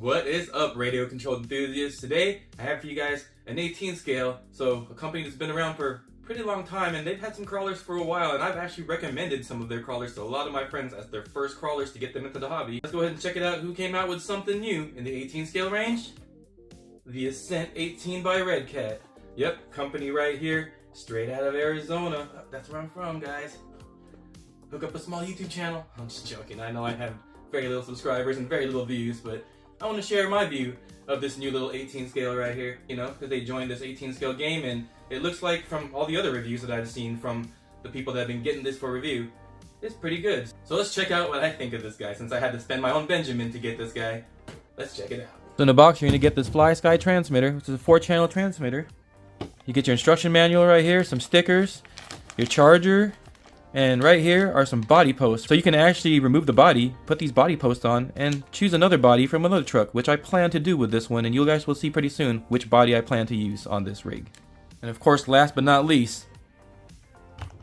What is up, radio controlled enthusiasts? Today I have for you guys an 18 scale, so a company that's been around for a pretty long time, and they've had some crawlers for a while, and I've actually recommended some of their crawlers to a lot of my friends as their first crawlers to get them into the hobby. Let's go ahead and check it out. Who came out with something new in the 18 scale range? The Ascent 18 by Redcat. Yep, company right here, straight out of Arizona. That's where I'm from, guys. Hook up a small YouTube channel. I'm just joking. I know I have very little subscribers and very little views, but I want to share my view of this new little 18 scale right here, you know, because they joined this 18 scale game, and it looks like from all the other reviews that I've seen from the people that have been getting this for review, it's pretty good. So let's check out what I think of this guy, since I had to spend my own Benjamin to get this guy. Let's check it out. So in the box, you're going to get this Fly Sky transmitter, which is a 4-channel transmitter. You get your instruction manual right here, some stickers, your charger, and right here are some body posts. So you can actually remove the body, put these body posts on, and choose another body from another truck, which I plan to do with this one, and you guys will see pretty soon which body I plan to use on this rig. And of course, last but not least,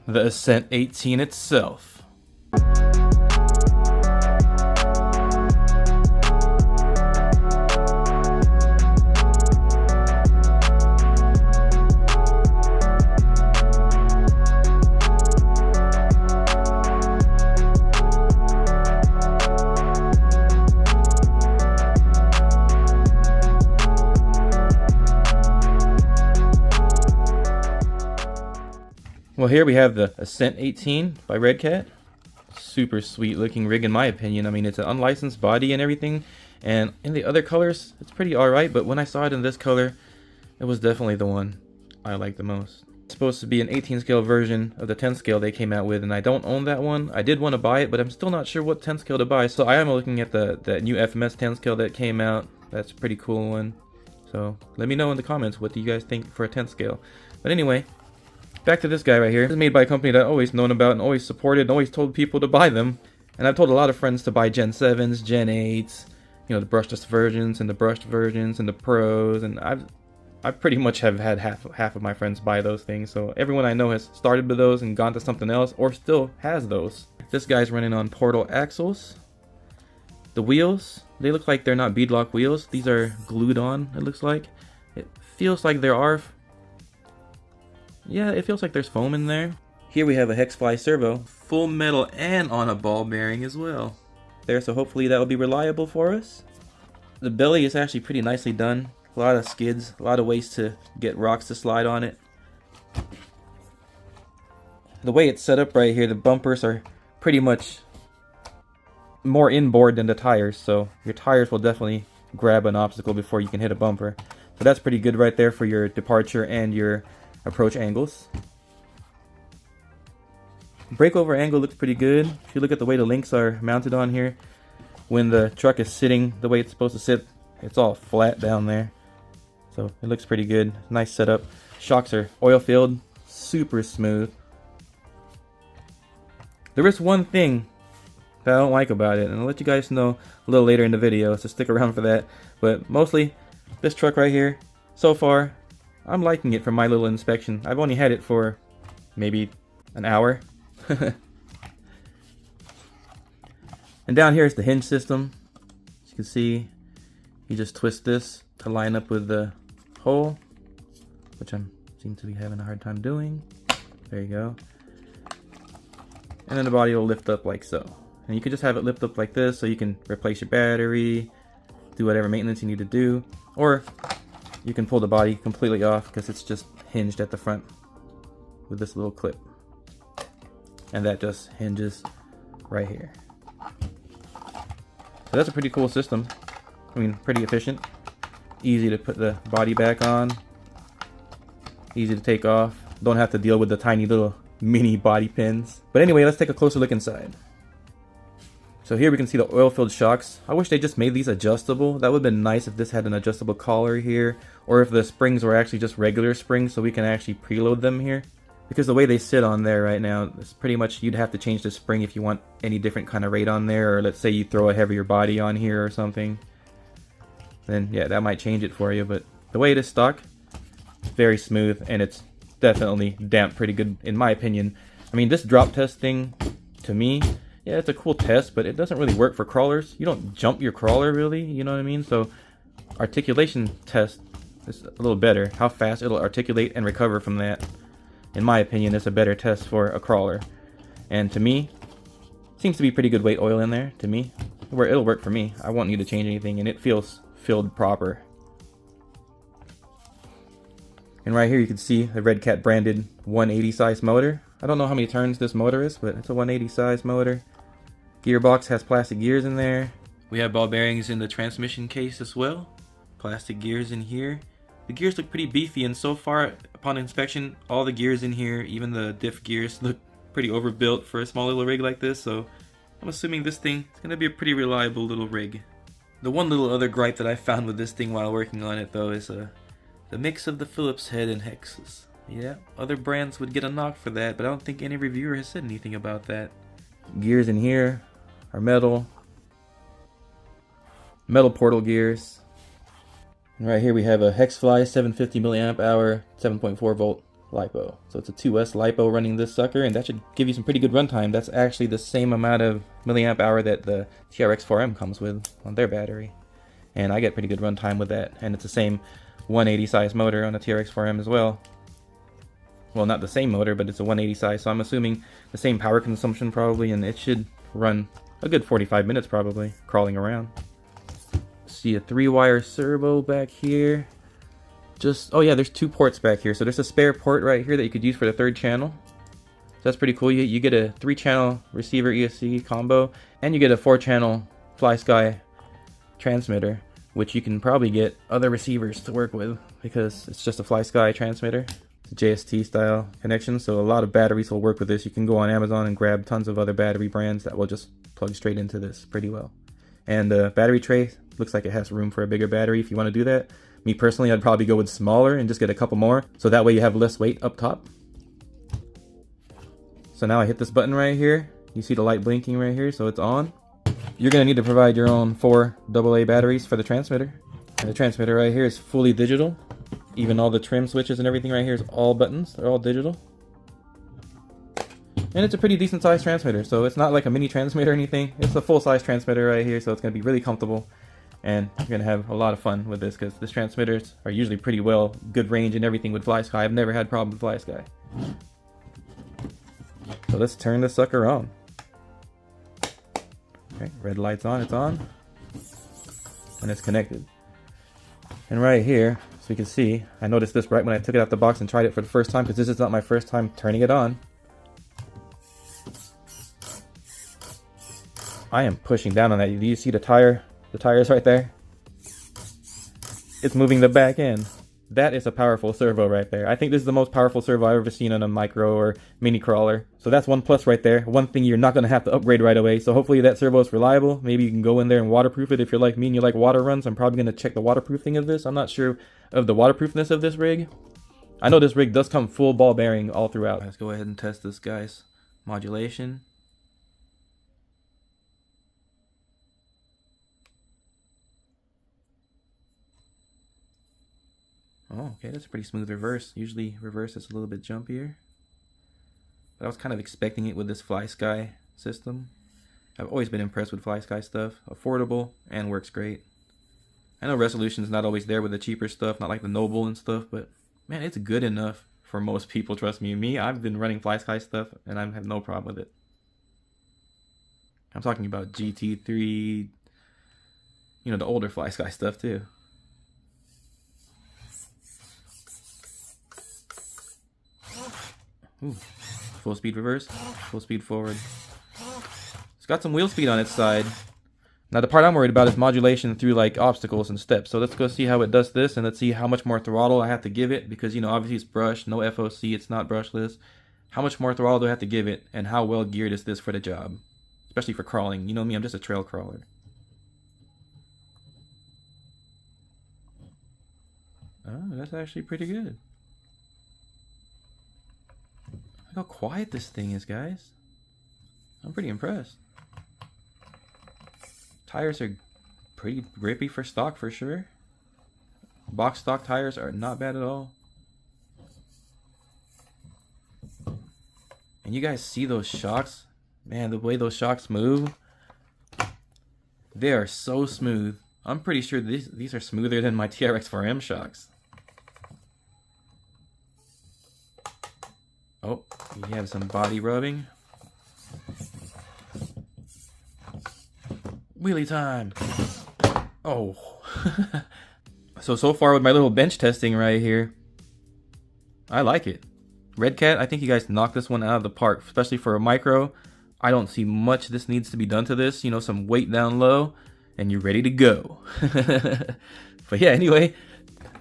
the Ascent 18 itself. Well, here we have the Ascent 18 by Redcat. Super sweet looking rig in my opinion. I mean, it's an unlicensed body and everything, and in the other colors it's pretty alright, but when I saw it in this color, it was definitely the one I like the most. It's supposed to be an 18 scale version of the 10 scale they came out with, and I don't own that one. I did want to buy it, but I'm still not sure what 10 scale to buy, so I am looking at the new FMS 10 scale that came out. That's a pretty cool one. So let me know in the comments, what do you guys think for a 10 scale. But anyway, back to this guy right here. This is made by a company that I've always known about and always supported and always told people to buy them. And I've told a lot of friends to buy Gen 7s, Gen 8s, you know, the brushless versions and the brushed versions and the pros. And I pretty much have had half of my friends buy those things. So everyone I know has started with those and gone to something else or still has those. This guy's running on Portal axles. The wheels, they look like they're not beadlock wheels. These are glued on, it looks like. It feels like there are... Yeah, it feels like there's foam in there. Here we have a Hexfly servo, full metal and on a ball bearing as well. There, so hopefully that will be reliable for us. The belly is actually pretty nicely done. A lot of skids, a lot of ways to get rocks to slide on it. The way it's set up right here, the bumpers are pretty much more inboard than the tires, so your tires will definitely grab an obstacle before you can hit a bumper. So that's pretty good right there for your departure and your approach angles. Breakover angle looks pretty good. If you look at the way the links are mounted on here, when the truck is sitting the way it's supposed to sit, it's all flat down there. So it looks pretty good. Nice setup. Shocks are oil filled, super smooth. There is one thing that I don't like about it, and I'll let you guys know a little later in the video, so stick around for that. But mostly, this truck right here, so far, I'm liking it from my little inspection. I've only had it for maybe an hour. And down here is the hinge system. As you can see, you just twist this to line up with the hole, which I seem to be having a hard time doing. There you go. And then the body will lift up like so. And you can just have it lift up like this so you can replace your battery, do whatever maintenance you need to do, or you can pull the body completely off because it's just hinged at the front with this little clip. And that just hinges right here. So that's a pretty cool system. I mean, pretty efficient. Easy to put the body back on. Easy to take off. Don't have to deal with the tiny little mini body pins. But anyway, let's take a closer look inside. So here we can see the oil-filled shocks. I wish they just made these adjustable. That would have been nice if this had an adjustable collar here, or if the springs were actually just regular springs so we can actually preload them here. Because the way they sit on there right now, it's pretty much you'd have to change the spring if you want any different kind of rate on there, or let's say you throw a heavier body on here or something. Then yeah, that might change it for you, but the way it is stock, it's very smooth, and it's definitely damped pretty good in my opinion. I mean, this drop test thing, to me, yeah, it's a cool test, but it doesn't really work for crawlers. You don't jump your crawler really, you know what I mean? So articulation test is a little better. How fast it'll articulate and recover from that, in my opinion, is a better test for a crawler. And to me, seems to be pretty good weight oil in there, to me. Where it'll work for me. I won't need to change anything, and it feels filled proper. And right here you can see the Redcat branded 180 size motor. I don't know how many turns this motor is, but it's a 180 size motor. Gearbox has plastic gears in there. We have ball bearings in the transmission case as well. Plastic gears in here. The gears look pretty beefy, and so far upon inspection, all the gears in here, even the diff gears, look pretty overbuilt for a small little rig like this, so I'm assuming this thing is going to be a pretty reliable little rig. The one little other gripe that I found with this thing while working on it though is the mix of the Phillips head and hexes. Yeah, other brands would get a knock for that, but I don't think any reviewer has said anything about that. Gears in here are metal portal gears. And right here we have a Hexfly 750 milliamp hour 7.4 volt LiPo. So it's a 2S LiPo running this sucker, and that should give you some pretty good runtime. That's actually the same amount of milliamp hour that the TRX4M comes with on their battery. And I get pretty good runtime with that. And it's the same 180 size motor on the TRX4M as well. Well, not the same motor, but it's a 180 size, so I'm assuming the same power consumption probably, and it should run a good 45 minutes probably, crawling around. See a 3-wire servo back here. Oh yeah, there's 2 ports back here. So there's a spare port right here that you could use for the 3rd channel. So that's pretty cool. You get a 3-channel receiver ESC combo, and you get a 4-channel FlySky transmitter, which you can probably get other receivers to work with because it's just a FlySky transmitter. It's a JST style connection, so a lot of batteries will work with this. You can go on Amazon and grab tons of other battery brands that will just plug straight into this pretty well. And the battery tray looks like it has room for a bigger battery if you want to do that. Me personally, I'd probably go with smaller and just get a couple more, so that way you have less weight up top. So now I hit this button right here. You see the light blinking right here, so it's on. You're going to need to provide your own 4 AA batteries for the transmitter. And the transmitter right here is fully digital. Even all the trim switches and everything right here is all buttons. They're all digital. And it's a pretty decent sized transmitter, so it's not like a mini transmitter or anything. It's a full size transmitter right here, so it's going to be really comfortable. And you're going to have a lot of fun with this because these transmitters are usually pretty well, good range and everything with FlySky. I've never had a problem with FlySky. So let's turn this sucker on. Okay, red light's on, it's on. And it's connected. And right here, so you can see, I noticed this right when I took it out the box and tried it for the first time because this is not my first time turning it on. I am pushing down on that. Do you see the tires right there? It's moving the back end. That is a powerful servo right there. I think this is the most powerful servo I've ever seen on a micro or mini crawler. So that's one plus right there. One thing you're not going to have to upgrade right away. So hopefully that servo is reliable. Maybe you can go in there and waterproof it if you're like me and you like water runs. I'm probably going to check the waterproofing of this. I'm not sure of the waterproofness of this rig. I know this rig does come full ball bearing all throughout. Let's go ahead and test this guy's modulation. Oh, okay, that's a pretty smooth reverse. Usually reverse is a little bit jumpier. But I was kind of expecting it with this FlySky system. I've always been impressed with FlySky stuff. Affordable and works great. I know resolution's not always there with the cheaper stuff, not like the Noble and stuff, but man, it's good enough for most people, trust me. I've been running FlySky stuff and I have no problem with it. I'm talking about GT3, you know, the older FlySky stuff too. Ooh. Full speed reverse, full speed forward. It's got some wheel speed on its side. Now the part I'm worried about is modulation through like obstacles and steps. So let's go see how it does this, and let's see how much more throttle I have to give it, because you know obviously it's brushed, no FOC, it's not brushless. How much more throttle do I have to give it, and how well geared is this for the job? Especially for crawling. You know me, I'm just a trail crawler. Oh, that's actually pretty good. Look how quiet this thing is, guys. I'm pretty impressed. Tires are pretty grippy for stock for sure. Box stock tires are not bad at all. And you guys see those shocks? Man, the way those shocks move, they are so smooth. I'm pretty sure these are smoother than my TRX-4M shocks. Oh, you have some body rubbing. Wheelie time! Oh. So far with my little bench testing right here, I like it. Redcat, I think you guys knocked this one out of the park, especially for a micro. I don't see much this needs to be done to this. You know, some weight down low, and you're ready to go. But yeah, anyway,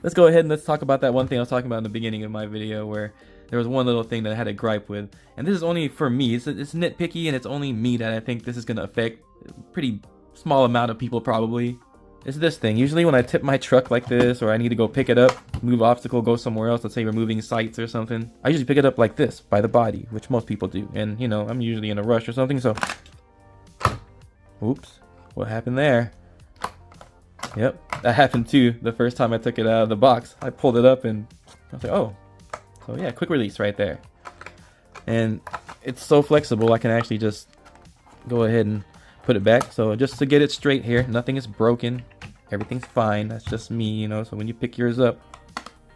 let's go ahead and let's talk about that one thing I was talking about in the beginning of my video, where there was one little thing that I had a gripe with. And this is only for me. It's nitpicky, and it's only me that I think this is going to affect a pretty small amount of people probably. It's this thing. Usually when I tip my truck like this, or I need to go pick it up, move obstacle, go somewhere else, let's say we're moving sites or something, I usually pick it up like this, by the body, which most people do. And, you know, I'm usually in a rush or something, so... Oops. What happened there? Yep, that happened too the first time I took it out of the box. I pulled it up and I was like, oh. So yeah, quick release right there. And it's so flexible, I can actually just go ahead and put it back. So just to get it straight here, nothing is broken. Everything's fine. That's just me, you know. So when you pick yours up,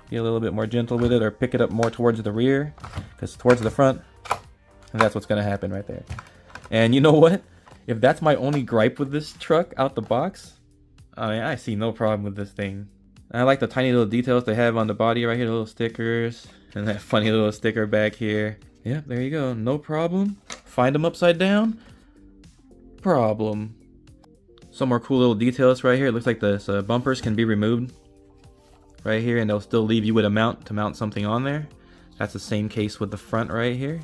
be a little bit more gentle with it, or pick it up more towards the rear, because towards the front, and that's what's going to happen right there. And you know what? If that's my only gripe with this truck out the box, I mean, I see no problem with this thing. I like the tiny little details they have on the body right here, the little stickers, and that funny little sticker back here. Yeah, there you go. No problem. Find them upside down. Problem. Some more cool little details right here. It looks like the bumpers can be removed right here, and they'll still leave you with a mount to mount something on there. That's the same case with the front right here.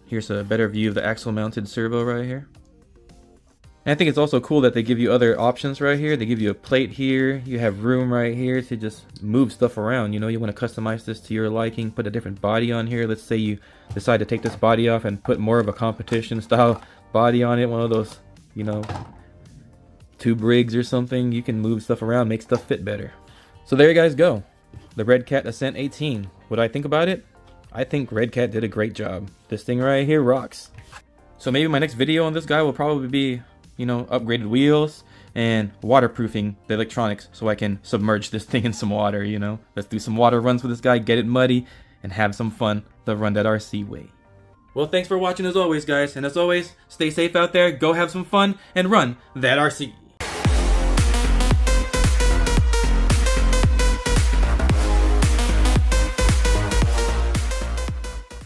Here's a better view of the axle mounted servo right here. And I think it's also cool that they give you other options right here. They give you a plate here. You have room right here to just move stuff around. You know, you want to customize this to your liking, put a different body on here. Let's say you decide to take this body off and put more of a competition style body on it. One of those, you know, tube rigs or something. You can move stuff around, make stuff fit better. So there you guys go. The Redcat Ascent 18. What do I think about it? I think Redcat did a great job. This thing right here rocks. So maybe my next video on this guy will probably be, you know, upgraded wheels and waterproofing the electronics so I can submerge this thing in some water, you know. Let's do some water runs with this guy, get it muddy, and have some fun the Run That RC way. Well, thanks for watching as always, guys. And as always, stay safe out there, go have some fun, and run that RC.